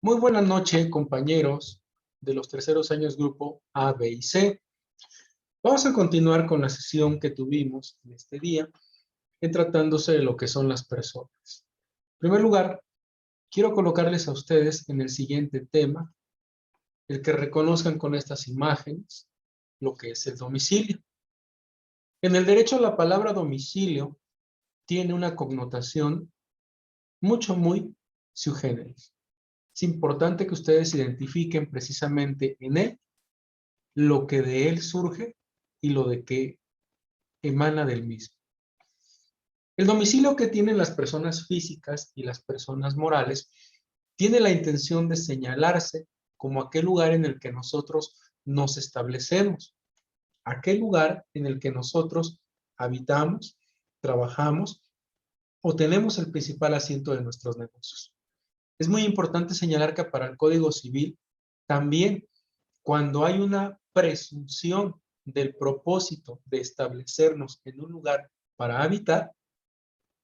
Muy buenas noches, compañeros de los terceros años grupo A, B y C. Vamos a continuar con la sesión que tuvimos en este día, en tratándose de lo que son las personas. En primer lugar, quiero colocarles a ustedes en el siguiente tema, el que reconozcan con estas imágenes lo que es el domicilio. En el derecho, la palabra domicilio tiene una connotación muy sui generis. Es importante que ustedes identifiquen precisamente en él lo que de él surge y lo de que emana del mismo. El domicilio que tienen las personas físicas y las personas morales tiene la intención de señalarse como aquel lugar en el que nosotros nos establecemos, aquel lugar en el que nosotros habitamos, trabajamos o tenemos el principal asiento de nuestros negocios. Es muy importante señalar que para el Código Civil también, cuando hay una presunción del propósito de establecernos en un lugar para habitar,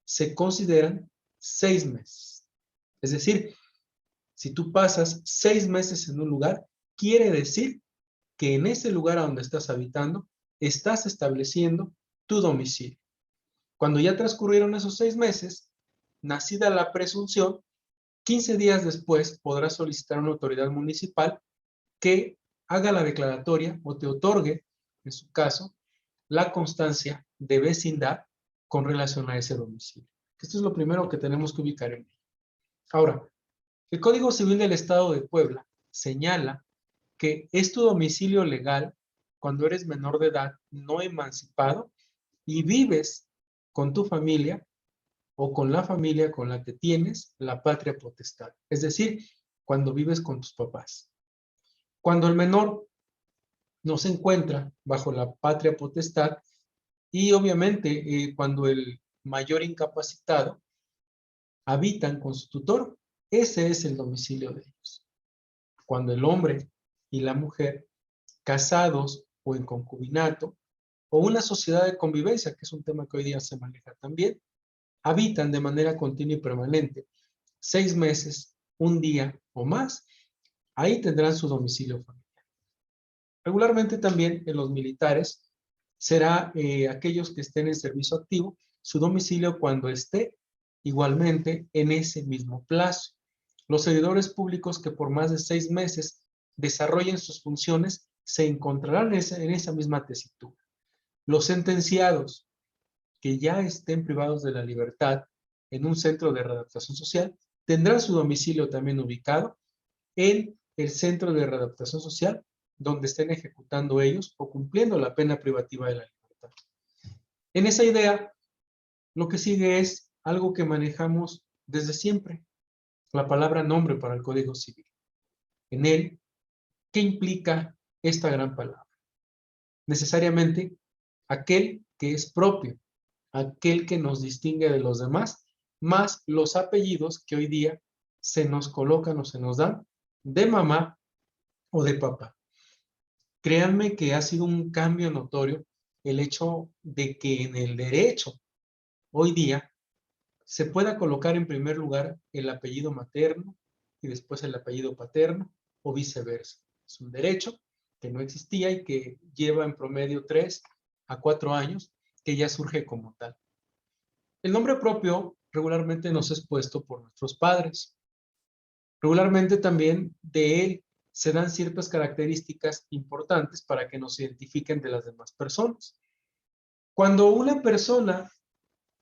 se consideran 6 meses. Es decir, si tú pasas 6 meses en un lugar, quiere decir que en ese lugar a donde estás habitando, estás estableciendo tu domicilio. Cuando ya transcurrieron esos 6 meses, nacida la presunción, 15 días después podrás solicitar a una autoridad municipal que haga la declaratoria o te otorgue, en su caso, la constancia de vecindad con relación a ese domicilio. Esto es lo primero que tenemos que ubicar en él. Ahora, el Código Civil del Estado de Puebla señala que es tu domicilio legal cuando eres menor de edad, no emancipado, y vives con tu familia o con la familia con la que tienes la patria potestad. Es decir, cuando vives con tus papás. Cuando el menor no se encuentra bajo la patria potestad y obviamente cuando el mayor incapacitado habitan con su tutor, ese es el domicilio de ellos. Cuando el hombre y la mujer, casados o en concubinato, o una sociedad de convivencia, que es un tema que hoy día se maneja también, habitan de manera continua y permanente 6 meses, un día o más, ahí tendrán su domicilio familiar. Regularmente también en los militares será aquellos que estén en servicio activo, su domicilio cuando esté igualmente en ese mismo plazo. Los servidores públicos que por más de 6 meses desarrollen sus funciones se encontrarán en esa misma tesitura. Los sentenciados que ya estén privados de la libertad en un centro de readaptación social tendrán su domicilio también ubicado en el centro de readaptación social donde estén ejecutando ellos o cumpliendo la pena privativa de la libertad. En esa idea, lo que sigue es algo que manejamos desde siempre, la palabra nombre para el Código Civil. En él, ¿qué implica esta gran palabra? Necesariamente, aquel que es propio, aquel que nos distingue de los demás, más los apellidos que hoy día se nos colocan o se nos dan de mamá o de papá. Créanme que ha sido un cambio notorio el hecho de que en el derecho hoy día se pueda colocar en primer lugar el apellido materno y después el apellido paterno o viceversa. Es un derecho que no existía y que lleva en promedio 3 a 4 años que ya surge como tal. El nombre propio regularmente nos es puesto por nuestros padres. Regularmente también de él se dan ciertas características importantes para que nos identifiquen de las demás personas. Cuando una persona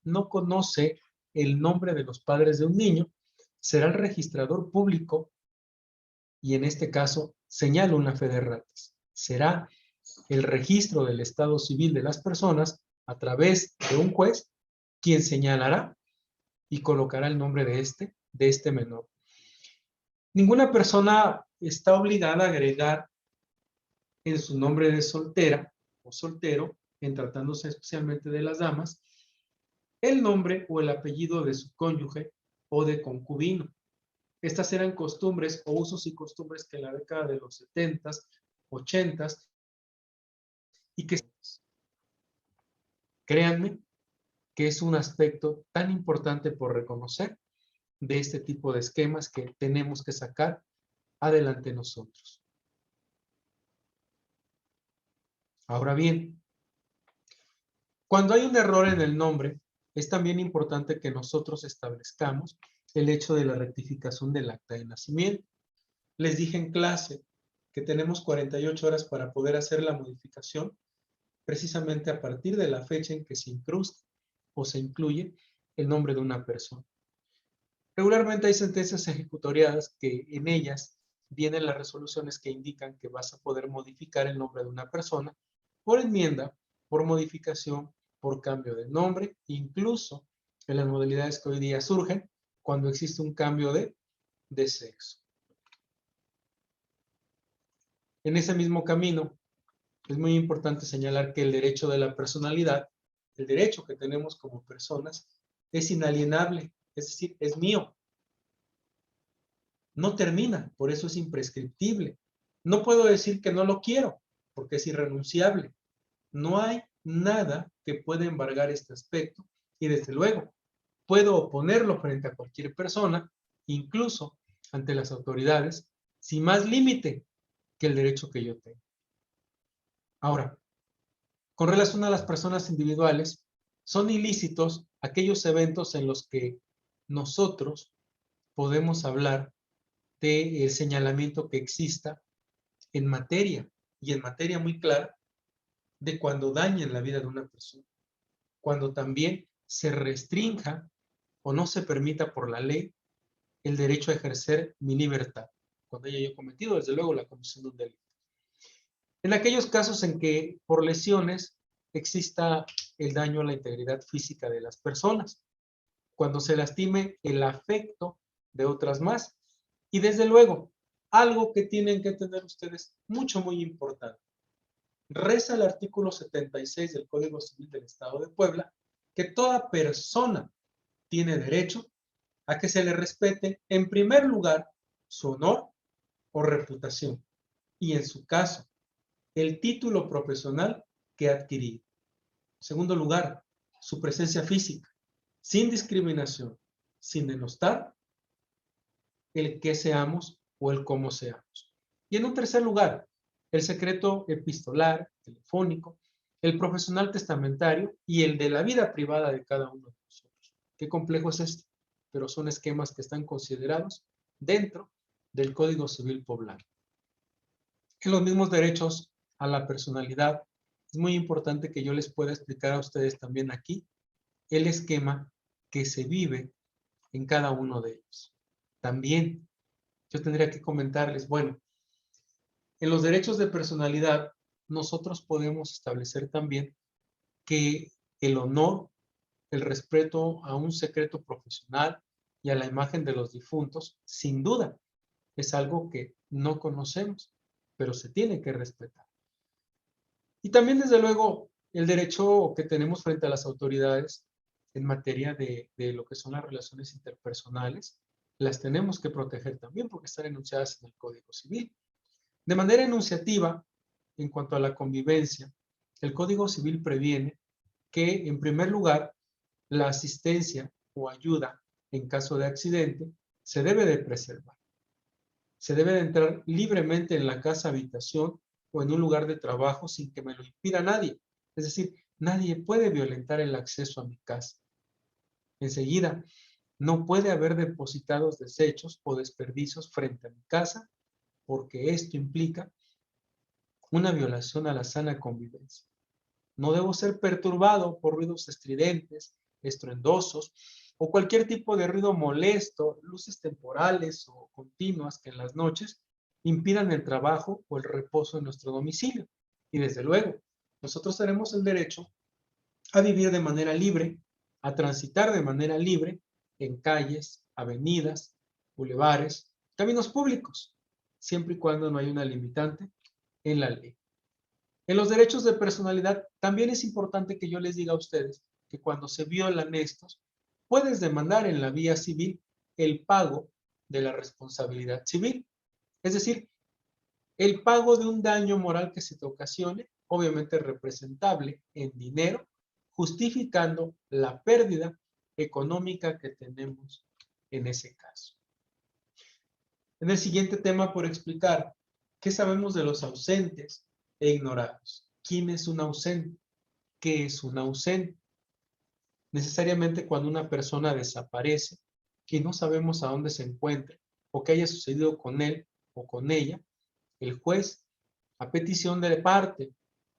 no conoce el nombre de los padres de un niño, será el registrador público, y en este caso señala una fe de ratas. Será el registro del estado civil de las personas a través de un juez quien señalará y colocará el nombre de este menor. Ninguna persona está obligada a agregar en su nombre de soltera o soltero, en tratándose especialmente de las damas, el nombre o el apellido de su cónyuge o de concubino. Estas eran costumbres o usos y costumbres que en la década de los 70s, 80s, y que créanme que es un aspecto tan importante por reconocer de este tipo de esquemas que tenemos que sacar adelante nosotros. Ahora bien, cuando hay un error en el nombre, es también importante que nosotros establezcamos el hecho de la rectificación del acta de nacimiento. Les dije en clase que tenemos 48 horas para poder hacer la modificación, precisamente a partir de la fecha en que se incrusta o se incluye el nombre de una persona. Regularmente hay sentencias ejecutoriadas que en ellas vienen las resoluciones que indican que vas a poder modificar el nombre de una persona por enmienda, por modificación, por cambio de nombre, incluso en las modalidades que hoy día surgen cuando existe un cambio de sexo. En ese mismo camino, es muy importante señalar que el derecho de la personalidad, el derecho que tenemos como personas, es inalienable, es decir, es mío. No termina, por eso es imprescriptible. No puedo decir que no lo quiero, porque es irrenunciable. No hay nada que pueda embargar este aspecto y desde luego puedo oponerlo frente a cualquier persona, incluso ante las autoridades, sin más límite que el derecho que yo tengo. Ahora, con relación a las personas individuales, son ilícitos aquellos eventos en los que nosotros podemos hablar del señalamiento que exista en materia, y en materia muy clara, de cuando dañen la vida de una persona, cuando también se restrinja o no se permita por la ley el derecho a ejercer mi libertad, cuando haya yo cometido, desde luego, la comisión de un delito. En aquellos casos en que por lesiones exista el daño a la integridad física de las personas, cuando se lastime el afecto de otras más, y desde luego, algo que tienen que tener ustedes mucho, muy importante. Reza el artículo 76 del Código Civil del Estado de Puebla que toda persona tiene derecho a que se le respete, en primer lugar, su honor o reputación, y en su caso, el título profesional que ha adquirido. En segundo lugar, su presencia física, sin discriminación, sin denostar el qué seamos o el cómo seamos. Y en un tercer lugar, el secreto epistolar, telefónico, el profesional testamentario y el de la vida privada de cada uno de nosotros. Qué complejo es esto, pero son esquemas que están considerados dentro del Código Civil poblano. En los mismos derechos a la personalidad, es muy importante que yo les pueda explicar a ustedes también aquí el esquema que se vive en cada uno de ellos. También yo tendría que comentarles, bueno, en los derechos de personalidad, nosotros podemos establecer también que el honor, el respeto a un secreto profesional y a la imagen de los difuntos, sin duda, es algo que no conocemos, pero se tiene que respetar. Y también, desde luego, el derecho que tenemos frente a las autoridades en materia de lo que son las relaciones interpersonales, las tenemos que proteger también porque están enunciadas en el Código Civil. De manera enunciativa, en cuanto a la convivencia, el Código Civil previene que, en primer lugar, la asistencia o ayuda en caso de accidente se debe de preservar. Se debe de entrar libremente en la casa, habitación o en un lugar de trabajo sin que me lo impida nadie. Es decir, nadie puede violentar el acceso a mi casa. Enseguida, no puede haber depositados desechos o desperdicios frente a mi casa porque esto implica una violación a la sana convivencia. No debo ser perturbado por ruidos estridentes, estruendosos o cualquier tipo de ruido molesto, luces temporales o continuas que en las noches impidan el trabajo o el reposo en nuestro domicilio. Y desde luego, nosotros tenemos el derecho a vivir de manera libre, a transitar de manera libre en calles, avenidas, bulevares, caminos públicos, siempre y cuando no haya una limitante en la ley. En los derechos de personalidad también es importante que yo les diga a ustedes que cuando se violan estos, puedes demandar en la vía civil el pago de la responsabilidad civil. Es decir, el pago de un daño moral que se te ocasione, obviamente representable en dinero, justificando la pérdida económica que tenemos en ese caso. En el siguiente tema por explicar, ¿qué sabemos de los ausentes e ignorados? ¿Quién es un ausente? ¿Qué es un ausente? Necesariamente cuando una persona desaparece y no sabemos a dónde se encuentra o qué haya sucedido con él o con ella, el juez, a petición de parte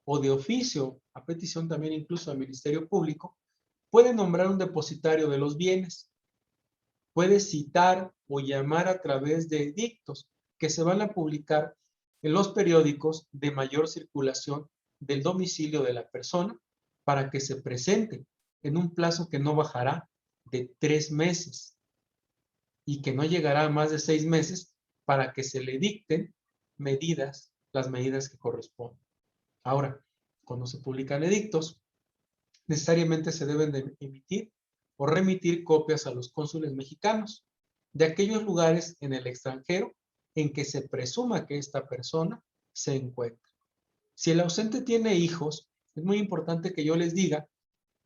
o de oficio, a petición también incluso del Ministerio Público, puede nombrar un depositario de los bienes, puede citar o llamar a través de edictos que se van a publicar en los periódicos de mayor circulación del domicilio de la persona para que se presente en un plazo que no bajará de 3 meses y que no llegará a más de 6 meses para que se le dicten medidas, las medidas que corresponden. Ahora, cuando se publican edictos, necesariamente se deben de emitir o remitir copias a los cónsules mexicanos de aquellos lugares en el extranjero en que se presuma que esta persona se encuentra. Si el ausente tiene hijos, es muy importante que yo les diga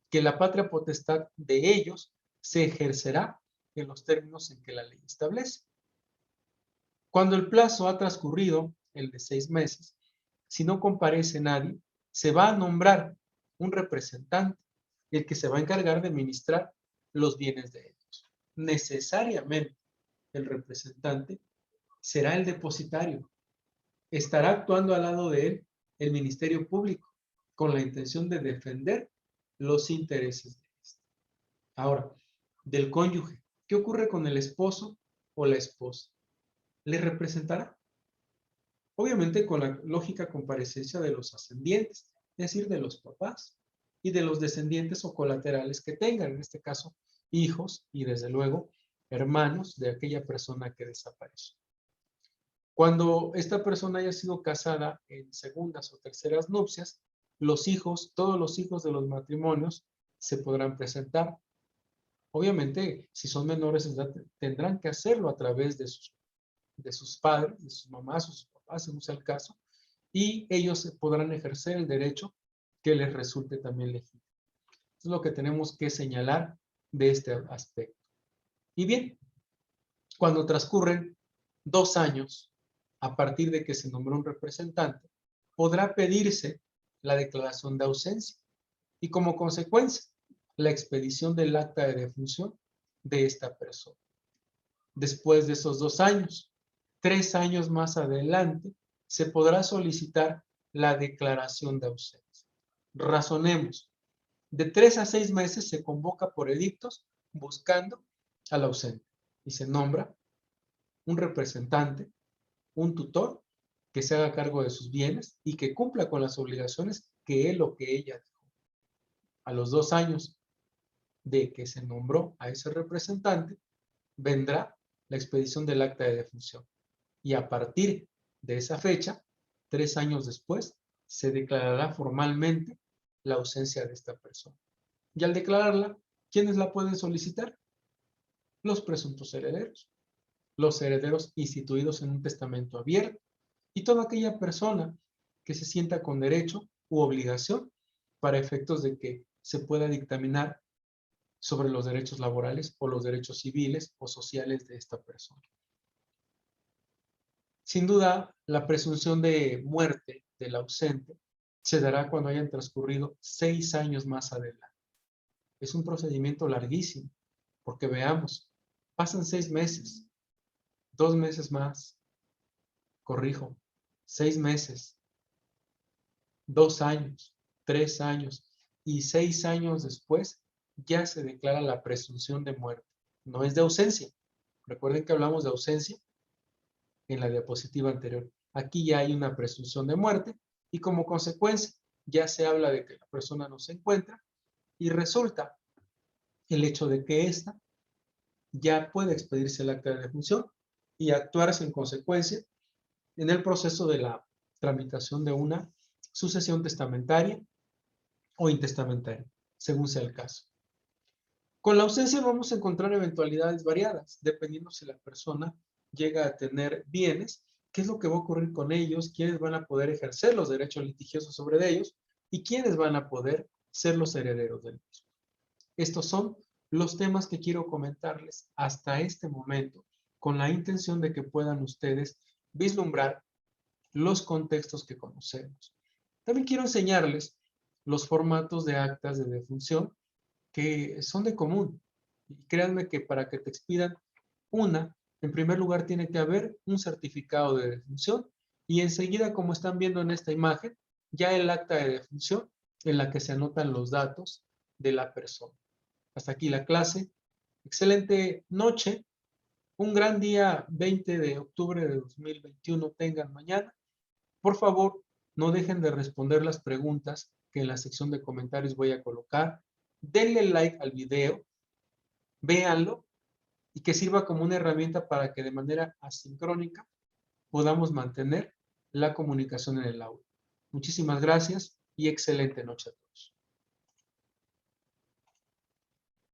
que la patria potestad de ellos se ejercerá en los términos en que la ley establece. Cuando el plazo ha transcurrido, el de 6 meses, si no comparece nadie, se va a nombrar un representante, el que se va a encargar de administrar los bienes de ellos. Necesariamente el representante será el depositario. Estará actuando al lado de él el Ministerio Público con la intención de defender los intereses de este. Ahora, del cónyuge, ¿qué ocurre con el esposo o la esposa? ¿Le representará? Obviamente con la lógica comparecencia de los ascendientes, es decir, de los papás y de los descendientes o colaterales que tengan, en este caso, hijos y desde luego hermanos de aquella persona que desapareció. Cuando esta persona haya sido casada en segundas o terceras nupcias, los hijos, todos los hijos de los matrimonios se podrán presentar. Obviamente, si son menores de edad, tendrán que hacerlo a través de sus padres, de sus mamás o sus papás, según sea el caso, y ellos podrán ejercer el derecho que les resulte también legítimo. Eso es lo que tenemos que señalar de este aspecto. Y bien, cuando transcurren 2 años, a partir de que se nombró un representante, podrá pedirse la declaración de ausencia y como consecuencia, la expedición del acta de defunción de esta persona. Después de esos 2 años, 3 años más adelante, se podrá solicitar la declaración de ausencia. Razonemos. De 3 a 6 meses se convoca por edictos buscando al ausente y se nombra un representante, un tutor que se haga cargo de sus bienes y que cumpla con las obligaciones que él o que ella dejó. A los 2 años de que se nombró a ese representante, vendrá la expedición del acta de defunción. Y a partir de esa fecha, 3 años después, se declarará formalmente la ausencia de esta persona. Y al declararla, ¿quiénes la pueden solicitar? Los presuntos herederos. Los herederos instituidos en un testamento abierto y toda aquella persona que se sienta con derecho u obligación para efectos de que se pueda dictaminar sobre los derechos laborales o los derechos civiles o sociales de esta persona. Sin duda, la presunción de muerte del ausente se dará cuando hayan transcurrido 6 años más adelante. Es un procedimiento larguísimo, porque veamos, pasan 6 meses, 2 meses más, corrijo, 6 meses, 2 años, 3 años y 6 años después ya se declara la presunción de muerte. No es de ausencia. Recuerden que hablamos de ausencia en la diapositiva anterior. Aquí ya hay una presunción de muerte y como consecuencia ya se habla de que la persona no se encuentra y resulta el hecho de que ésta ya puede expedirse el acta de defunción y actuarse en consecuencia en el proceso de la tramitación de una sucesión testamentaria o intestamentaria, según sea el caso. Con la ausencia vamos a encontrar eventualidades variadas, dependiendo si la persona llega a tener bienes, qué es lo que va a ocurrir con ellos, quiénes van a poder ejercer los derechos litigiosos sobre ellos y quiénes van a poder ser los herederos del mismo. Estos son los temas que quiero comentarles hasta este momento, con la intención de que puedan ustedes vislumbrar los contextos que conocemos. También quiero enseñarles los formatos de actas de defunción que son de común. Y créanme que para que te expidan una, en primer lugar tiene que haber un certificado de defunción y enseguida, como están viendo en esta imagen, ya el acta de defunción en la que se anotan los datos de la persona. Hasta aquí la clase. Excelente noche. Un gran día 20 de octubre de 2021 tengan mañana. Por favor, no dejen de responder las preguntas que en la sección de comentarios voy a colocar. Denle like al video, véanlo y que sirva como una herramienta para que de manera asincrónica podamos mantener la comunicación en el aula. Muchísimas gracias y excelente noche a todos.